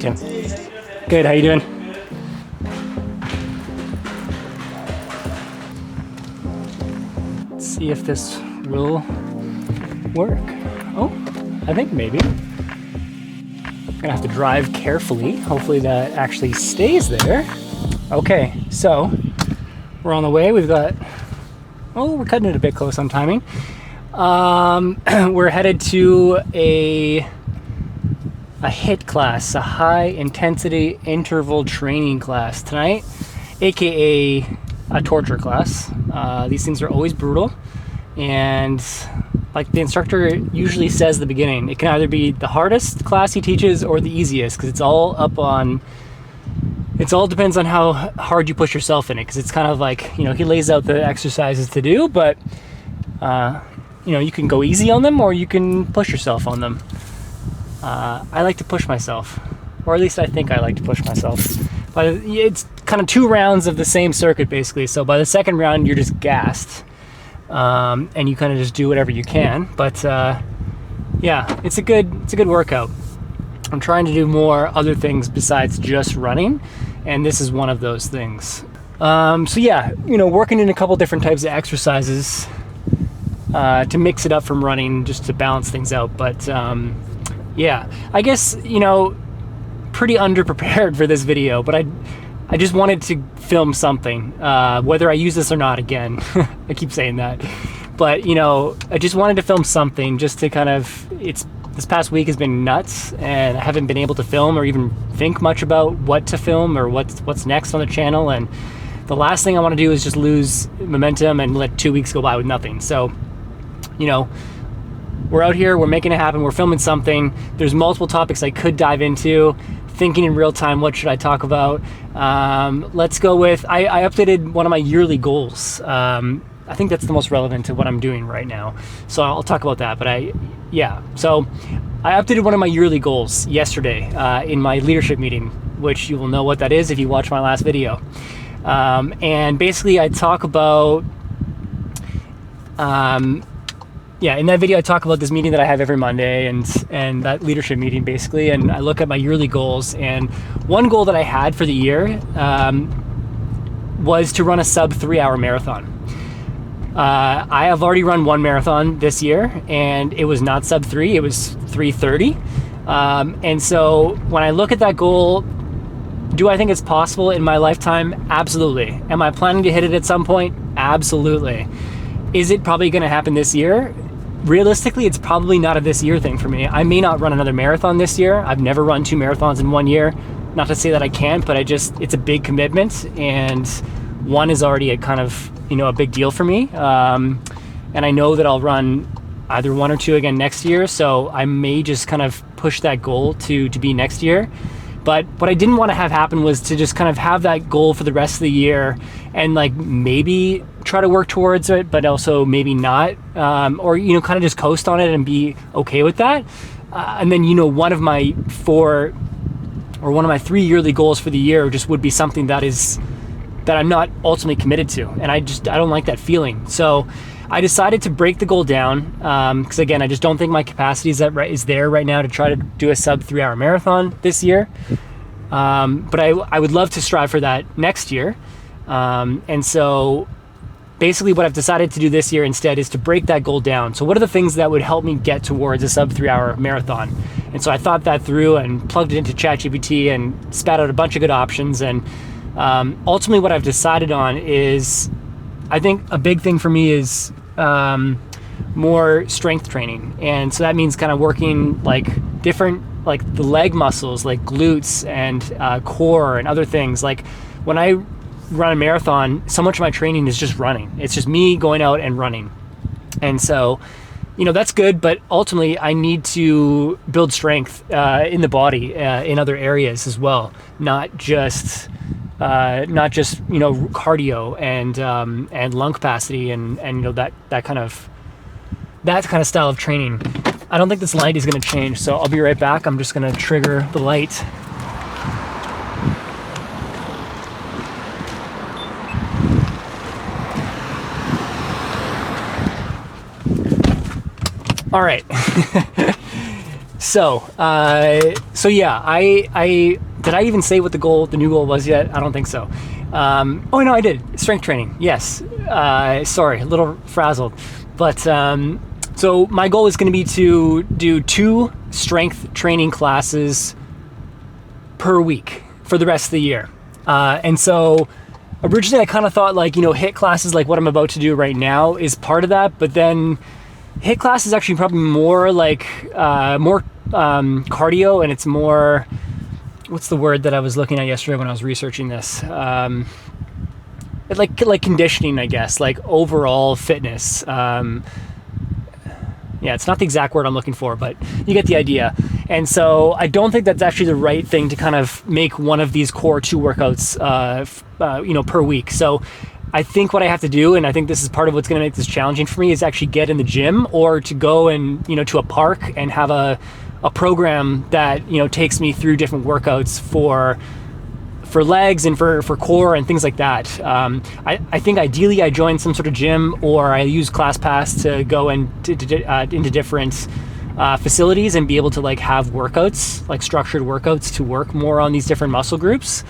Tim. Good, how you doing? Let's see if this will work. Oh, I think maybe. I'm gonna have to drive carefully. Hopefully that actually stays there. Okay, so we're on the way. We've got, oh, we're cutting it a bit close on timing. We're headed to a HIIT class, a high intensity interval training class tonight, aka a torture class. These things are always brutal, and like the instructor usually says at the beginning, it can either be the hardest class he teaches or the easiest, because it all depends on how hard you push yourself in it, because it's kind of like, he lays out the exercises to do, but you can go easy on them or you can push yourself on them. I like to push myself, or at least I think I like to push myself. But it's kind of 2 rounds of the same circuit basically, so by the second round you're just gassed, and you kind of just do whatever you can. But yeah, it's a good workout. I'm trying to do more other things besides just running, and this is one of those things. So yeah, working in a couple different types of exercises to mix it up from running, just to balance things out. But yeah, I guess, pretty underprepared for this video, but I just wanted to film something, whether I use this or not again. I keep saying that, but I just wanted to film something just to kind of, this past week has been nuts, and I haven't been able to film or even think much about what to film or what's next on the channel. And the last thing I want to do is just lose momentum and let 2 weeks go by with nothing. So, we're out here, we're making it happen, we're filming something. There's multiple topics I could dive into, thinking in real time, what should I talk about? Let's go with, I updated one of my yearly goals. I think that's the most relevant to what I'm doing right now. So I'll talk about that, but so I updated one of my yearly goals yesterday in my leadership meeting, which you will know what that is if you watch my last video. And basically I talk about, in that video I talk about this meeting that I have every Monday, and that leadership meeting basically, and I look at my yearly goals. And one goal that I had for the year was to run a sub 3-hour marathon. I have already run one marathon this year, and it was not sub 3, it was 3:30. And so when I look at that goal, do I think it's possible in my lifetime? Absolutely. Am I planning to hit it at some point? Absolutely. Is it probably going to happen this year? Realistically, it's probably not a this year thing for me. I may not run another marathon this year. I've never run 2 marathons in 1 year. Not to say that I can't, but it's a big commitment, and one is already a kind of, a big deal for me. And I know that I'll run either 1 or 2 again next year, so I may just kind of push that goal to be next year. But what I didn't want to have happen was to just kind of have that goal for the rest of the year and maybe try to work towards it, but also maybe not, or, kind of just coast on it and be okay with that. And then, one of my 3 yearly goals for the year just would be something that I'm not ultimately committed to. And I don't like that feeling. So I decided to break the goal down, because again, I just don't think my capacity is there right now to try to do a sub 3-hour marathon this year. But I would love to strive for that next year. And so basically what I've decided to do this year instead is to break that goal down. So what are the things that would help me get towards a sub 3-hour marathon? And so I thought that through and plugged it into ChatGPT and spat out a bunch of good options. And ultimately what I've decided on is, I think a big thing for me is more strength training. And so that means kind of working different, the leg muscles, like glutes and core and other things. Like when I run a marathon, so much of my training is just running. It's just me going out and running. And so, that's good, but ultimately I need to build strength in the body in other areas as well, not just cardio and lung capacity and that kind of style of training. I don't think this light is going to change, so I'll be right back. I'm just going to trigger the light. All right. So yeah, I did I even say what the new goal was yet? I don't think so. Oh no, I did. Strength training. Yes. Sorry, a little frazzled. But so my goal is going to be to do 2 strength training classes per week for the rest of the year. And so originally I kind of thought like, HIIT classes like what I'm about to do right now is part of that, but then HIIT class is actually probably more like more cardio, and it's more, what's the word that I was looking at yesterday when I was researching this? Like conditioning, I guess, like overall fitness. Yeah, it's not the exact word I'm looking for, but you get the idea. And so I don't think that's actually the right thing to kind of make one of these core 2 workouts, per week. So I think what I have to do, and I think this is part of what's going to make this challenging for me, is actually get in the gym or to go and, to a park and have a program that, takes me through different workouts for legs and for core and things like that. I think ideally I join some sort of gym, or I use ClassPass to go into different facilities and be able to like have workouts, like structured workouts to work more on these different muscle groups.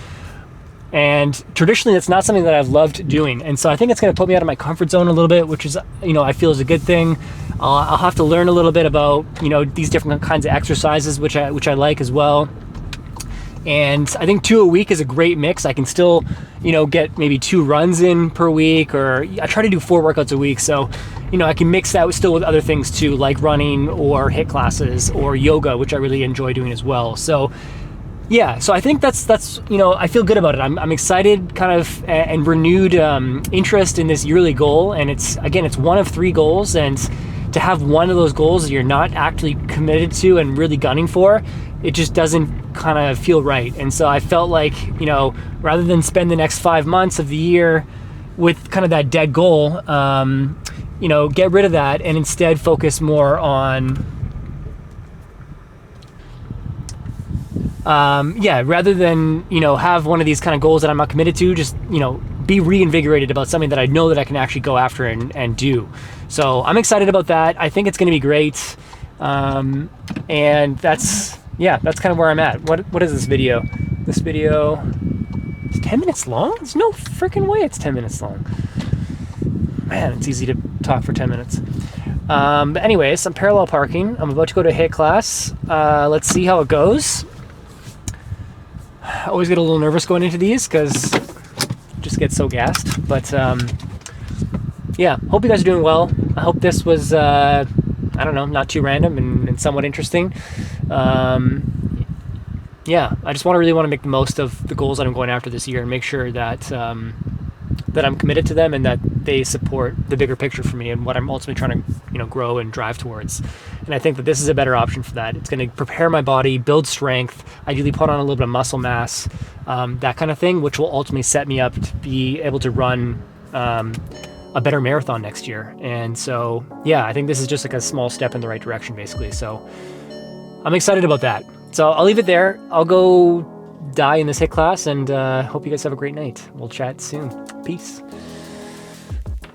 And traditionally that's not something that I've loved doing. And so I think it's going to put me out of my comfort zone a little bit, which is, I feel is a good thing. I'll have to learn a little bit about, these different kinds of exercises, which I like as well. And I think 2 a week is a great mix. I can still, get maybe 2 runs in per week, or I try to do 4 workouts a week. So, I can mix that still with other things too, like running or HIIT classes or yoga, which I really enjoy doing as well. So yeah, so I think that's I feel good about it. I'm excited, kind of, and renewed interest in this yearly goal. And it's one of 3 goals, and to have one of those goals that you're not actually committed to and really gunning for, it just doesn't kind of feel right. And so I felt like, rather than spend the next 5 months of the year with kind of that dead goal, get rid of that and instead focus more on, rather than, have one of these kind of goals that I'm not committed to, just, be reinvigorated about something that I know that I can actually go after and do. So I'm excited about that. I think it's going to be great. And that's kind of where I'm at. What is this video? This video is 10 minutes long? There's no freaking way it's 10 minutes long. Man, it's easy to talk for 10 minutes. But anyways, I'm parallel parking. I'm about to go to a HIIT class. Let's see how it goes. I always get a little nervous going into these because just get so gassed. But yeah, hope you guys are doing well. I hope this was not too random and somewhat interesting. Yeah, I just really want to make the most of the goals that I'm going after this year and make sure that that I'm committed to them and that they support the bigger picture for me and what I'm ultimately trying to grow and drive towards. And I think that this is a better option for that. It's going to prepare my body, build strength, ideally put on a little bit of muscle mass, that kind of thing, which will ultimately set me up to be able to run a better marathon next year. And so, yeah, I think this is just like a small step in the right direction, basically. So I'm excited about that. So I'll leave it there. I'll go die in this HIIT class, and hope you guys have a great night. We'll chat soon. Peace.